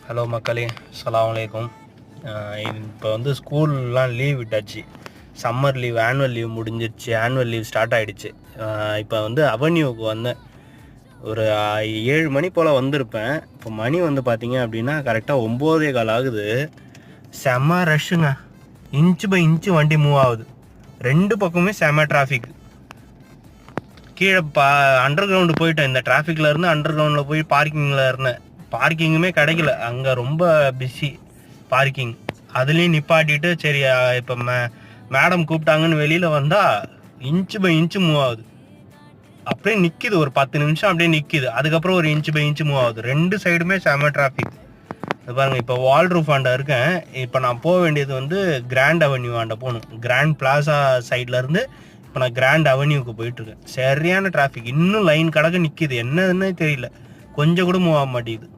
Hello மக்களே, அஸ்ஸலாமு அலைக்கும். இப்போ வந்து ஸ்கூல்லாம் லீவ் விட்டாச்சு. சம்மர் லீவ், ஆனுவல் லீவ் முடிஞ்சிருச்சு. ஆனுவல் லீவ் ஸ்டார்ட் ஆகிடுச்சு. இப்போ வந்து அவென்யூவுக்கு வந்தேன். ஒரு 7 மணி போல் வந்திருப்பேன். இப்போ மணி வந்து பார்த்தீங்க அப்படின்னா கரெக்டாக 9:15 ஆகுது. செம்ம ரஷ்ஷுங்க. இன்ச்சு பை இன்ச்சு வண்டி மூவ் ஆகுது. ரெண்டு பக்கமே செம்ம டிராஃபிக். கீழே அண்டர் கிரவுண்டு போயிட்டேன். இந்த டிராஃபிக்கில் இருந்து அண்டர் கிரவுண்டில் போய் பார்க்கிங்கில் இருந்தேன். பார்க்கிங்குமே கிடைக்கல, அங்கே ரொம்ப பிஸி பார்க்கிங். அதுலேயும் நிப்பாட்டிட்டு சரி இப்போ மேடம் கூப்பிட்டாங்கன்னு வெளியில் வந்தால் இன்ச்சு பை இன்ச்சு மூவ் ஆகுது. அப்படியே நிற்கிது, ஒரு 10 நிமிஷம் அப்படியே நிற்கிது. அதுக்கப்புறம் ஒரு இன்ச்சு பை இன்ச்சு மூவ் ஆகுது. ரெண்டு சைடுமே செம டிராஃபிக். இது பாருங்கள், இப்போ வால் ரூஃப் ஆண்ட இருக்கேன். இப்போ நான் போக வேண்டியது வந்து கிராண்ட் அவென்யூ ஆண்ட போகணும். கிராண்ட் பிளாசா சைட்லேருந்து இப்போ நான் கிராண்ட் அவென்யூக்கு போயிட்டுருக்கேன். சரியான டிராஃபிக். இன்னும் லைன் கடக்க நிற்கிது. என்னதுன்னே தெரியல, கொஞ்சம் கூட மூவ் ஆக மாட்டேங்குது.